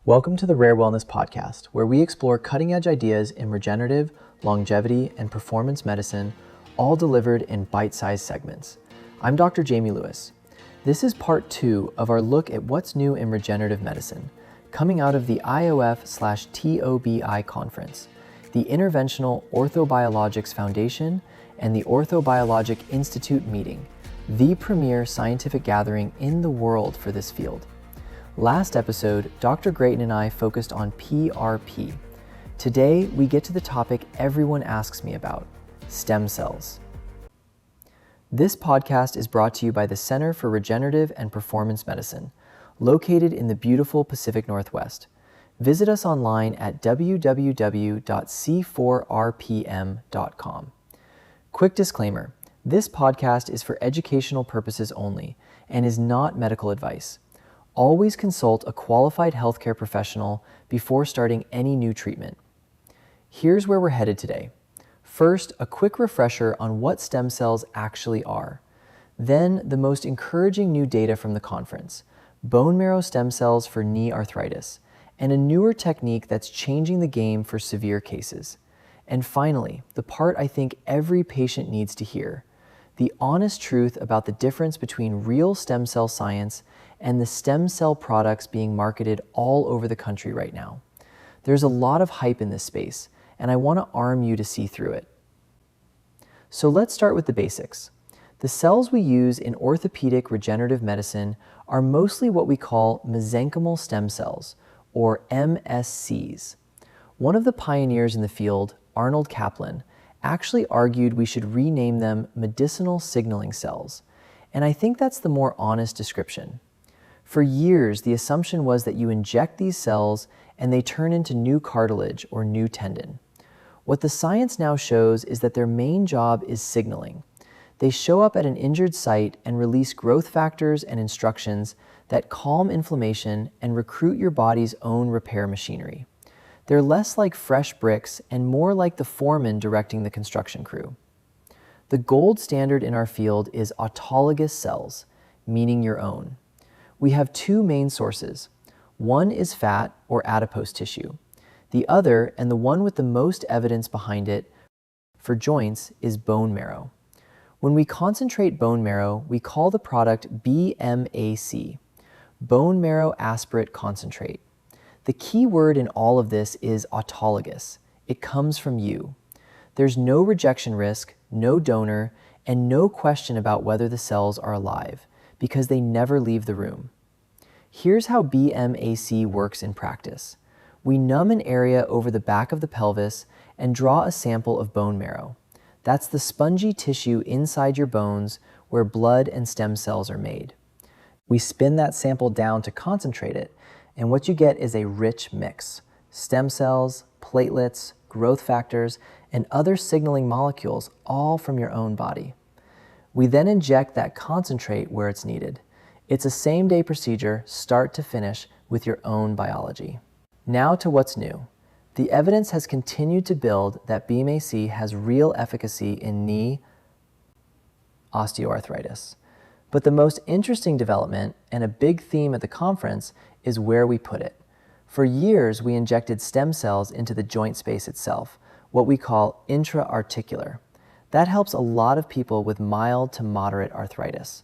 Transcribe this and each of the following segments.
Welcome to the Rare Wellness Podcast, where we explore cutting-edge ideas in regenerative, longevity, and performance medicine, all delivered in bite-sized segments. I'm Dr. Jamie Lewis. This is part 2 of our look at what's new in regenerative medicine, coming out of the IOF/TOBI conference, the Interventional Orthobiologics Foundation, and the Orthobiologic Institute meeting, the premier scientific gathering in the world for this field. Last episode, Dr. Grayton and I focused on PRP. Today, we get to the topic everyone asks me about, stem cells. This podcast is brought to you by the Center for Regenerative and Performance Medicine, located in the beautiful Pacific Northwest. Visit us online at www.c4rpm.com. Quick disclaimer, this podcast is for educational purposes only and is not medical advice. Always consult a qualified healthcare professional before starting any new treatment. Here's where we're headed today. First, a quick refresher on what stem cells actually are. Then, the most encouraging new data from the conference, bone marrow stem cells for knee arthritis, and a newer technique that's changing the game for severe cases. And finally, the part I think every patient needs to hear, the honest truth about the difference between real stem cell science and the stem cell products being marketed all over the country right now. There's a lot of hype in this space, and I want to arm you to see through it. So let's start with the basics. The cells we use in orthopedic regenerative medicine are mostly what we call mesenchymal stem cells, or MSCs. One of the pioneers in the field, Arnold Kaplan, actually argued we should rename them medicinal signaling cells, and I think that's the more honest description. For years, the assumption was that you inject these cells and they turn into new cartilage or new tendon. What the science now shows is that their main job is signaling. They show up at an injured site and release growth factors and instructions that calm inflammation and recruit your body's own repair machinery. They're less like fresh bricks and more like the foreman directing the construction crew. The gold standard in our field is autologous cells, meaning your own. We have two main sources. One is fat or adipose tissue. The other, and the one with the most evidence behind it for joints, is bone marrow. When we concentrate bone marrow, we call the product BMAC, bone marrow aspirate concentrate. The key word in all of this is autologous. It comes from you. There's no rejection risk, no donor, and no question about whether the cells are alive, because they never leave the room. Here's how BMAC works in practice. We numb an area over the back of the pelvis and draw a sample of bone marrow. That's the spongy tissue inside your bones where blood and stem cells are made. We spin that sample down to concentrate it, and what you get is a rich mix: stem cells, platelets, growth factors, and other signaling molecules, all from your own body. We then inject that concentrate where it's needed. It's a same-day procedure, start to finish, with your own biology. Now to what's new. The evidence has continued to build that BMAC has real efficacy in knee osteoarthritis. But the most interesting development, and a big theme at the conference, is where we put it. For years, we injected stem cells into the joint space itself, what we call intra-articular. That helps a lot of people with mild to moderate arthritis.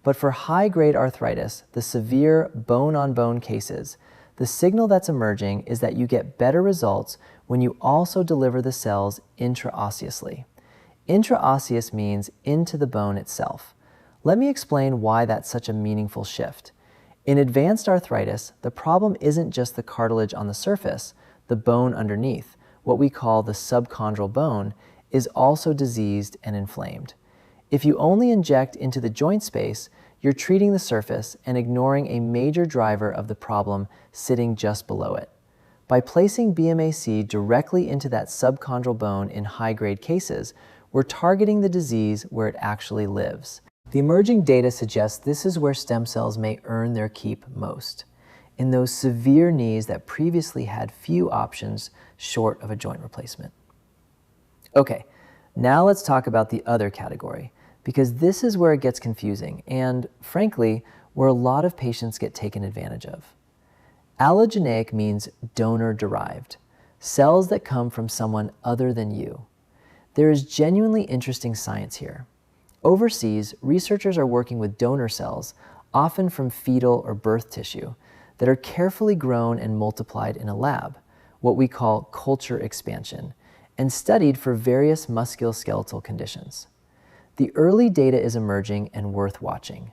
But for high-grade arthritis, the severe bone-on-bone cases, the signal that's emerging is that you get better results when you also deliver the cells intraosseously. Intraosseous means into the bone itself. Let me explain why that's such a meaningful shift. In advanced arthritis, the problem isn't just the cartilage on the surface, the bone underneath, what we call the subchondral bone, is also diseased and inflamed. If you only inject into the joint space, you're treating the surface and ignoring a major driver of the problem sitting just below it. By placing BMAC directly into that subchondral bone in high-grade cases, we're targeting the disease where it actually lives. The emerging data suggests this is where stem cells may earn their keep most, in those severe knees that previously had few options short of a joint replacement. Okay, now let's talk about the other category, because this is where it gets confusing and, frankly, where a lot of patients get taken advantage of. Allogeneic means donor-derived, cells that come from someone other than you. There is genuinely interesting science here. Overseas, researchers are working with donor cells, often from fetal or birth tissue, that are carefully grown and multiplied in a lab, what we call culture expansion, and studied for various musculoskeletal conditions. The early data is emerging and worth watching.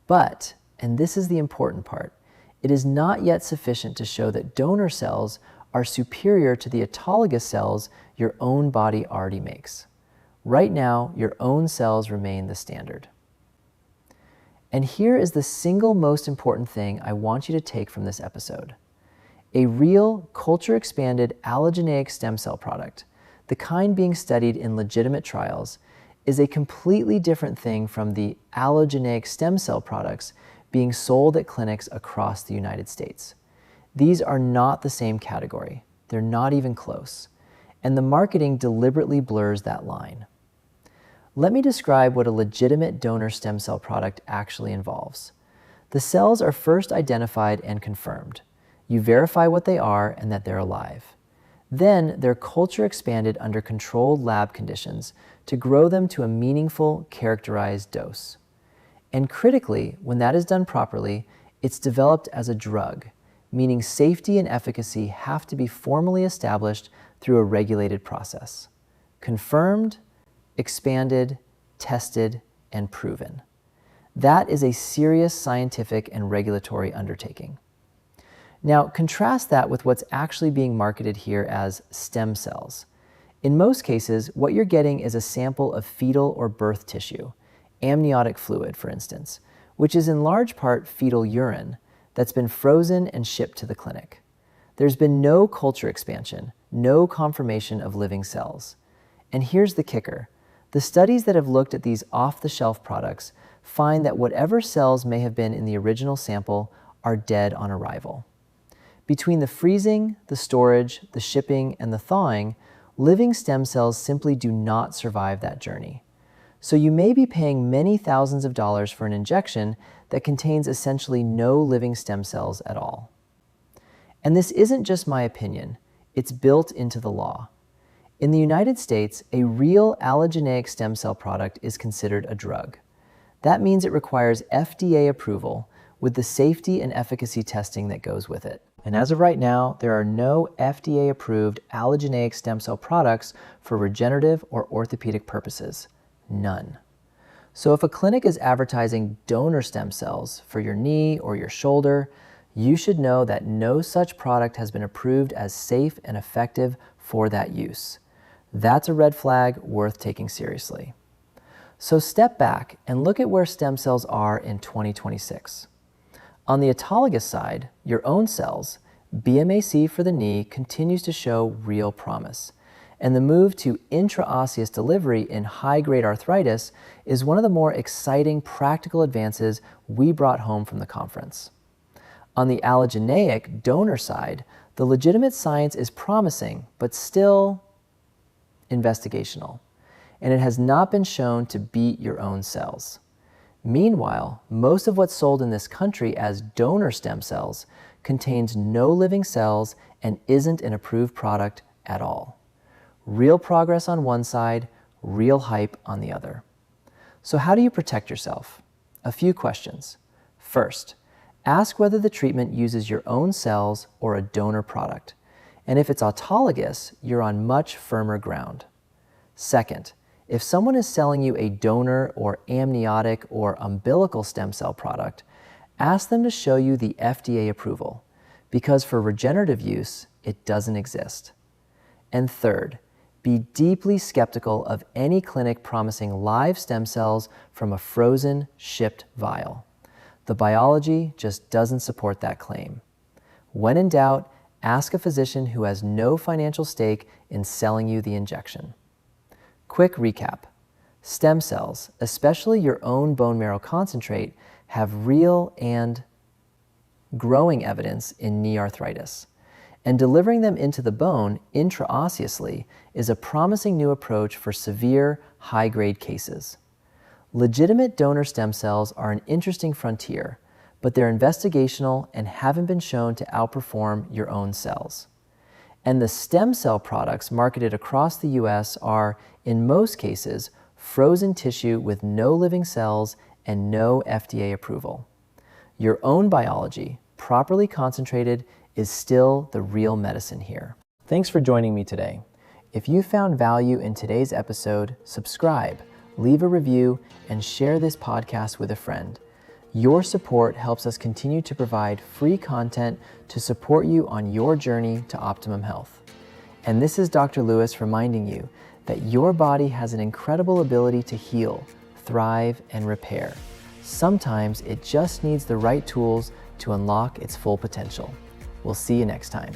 But, and this is the important part, it is not yet sufficient to show that donor cells are superior to the autologous cells your own body already makes. Right now, your own cells remain the standard. And here is the single most important thing I want you to take from this episode. A real, culture-expanded allogeneic stem cell product, the kind being studied in legitimate trials, is a completely different thing from the allogeneic stem cell products being sold at clinics across the United States. These are not the same category. They're not even close. And the marketing deliberately blurs that line. Let me describe what a legitimate donor stem cell product actually involves. The cells are first identified and confirmed. You verify what they are and that they're alive. Then they're culture expanded under controlled lab conditions to grow them to a meaningful, characterized dose. And critically, when that is done properly, it's developed as a drug, meaning safety and efficacy have to be formally established through a regulated process. Confirmed, expanded, tested, and proven. That is a serious scientific and regulatory undertaking. Now, contrast that with what's actually being marketed here as stem cells. In most cases, what you're getting is a sample of fetal or birth tissue, amniotic fluid, for instance, which is in large part fetal urine that's been frozen and shipped to the clinic. There's been no culture expansion, no confirmation of living cells. And here's the kicker. The studies that have looked at these off-the-shelf products find that whatever cells may have been in the original sample are dead on arrival. Between the freezing, the storage, the shipping, and the thawing, living stem cells simply do not survive that journey. So you may be paying many thousands of dollars for an injection that contains essentially no living stem cells at all. And this isn't just my opinion, it's built into the law. In the United States, a real allogeneic stem cell product is considered a drug. That means it requires FDA approval with the safety and efficacy testing that goes with it. And as of right now, there are no FDA-approved allogeneic stem cell products for regenerative or orthopedic purposes. None. So if a clinic is advertising donor stem cells for your knee or your shoulder, you should know that no such product has been approved as safe and effective for that use. That's a red flag worth taking seriously. So step back and look at where stem cells are in 2026. On the autologous side, your own cells, BMAC for the knee continues to show real promise. And the move to intraosseous delivery in high-grade arthritis is one of the more exciting practical advances we brought home from the conference. On the allogeneic donor side, the legitimate science is promising, but still investigational, and it has not been shown to beat your own cells. Meanwhile, most of what's sold in this country as donor stem cells contains no living cells and isn't an approved product at all. Real progress on one side, real hype on the other. So how do you protect yourself? A few questions. First, ask whether the treatment uses your own cells or a donor product. And if it's autologous, you're on much firmer ground. Second, if someone is selling you a donor or amniotic or umbilical stem cell product, ask them to show you the FDA approval, because for regenerative use, it doesn't exist. And third, be deeply skeptical of any clinic promising live stem cells from a frozen, shipped vial. The biology just doesn't support that claim. When in doubt, ask a physician who has no financial stake in selling you the injection. Quick recap. Stem cells, especially your own bone marrow concentrate, have real and growing evidence in knee arthritis. And delivering them into the bone intraosseously is a promising new approach for severe, high-grade cases. Legitimate donor stem cells are an interesting frontier, but they're investigational and haven't been shown to outperform your own cells. And the stem cell products marketed across the US are, in most cases, frozen tissue with no living cells and no FDA approval. Your own biology, properly concentrated, is still the real medicine here. Thanks for joining me today. If you found value in today's episode, subscribe, leave a review, and share this podcast with a friend. Your support helps us continue to provide free content to support you on your journey to optimum health. And this is Dr. Lewis reminding you that your body has an incredible ability to heal, thrive, and repair. Sometimes it just needs the right tools to unlock its full potential. We'll see you next time.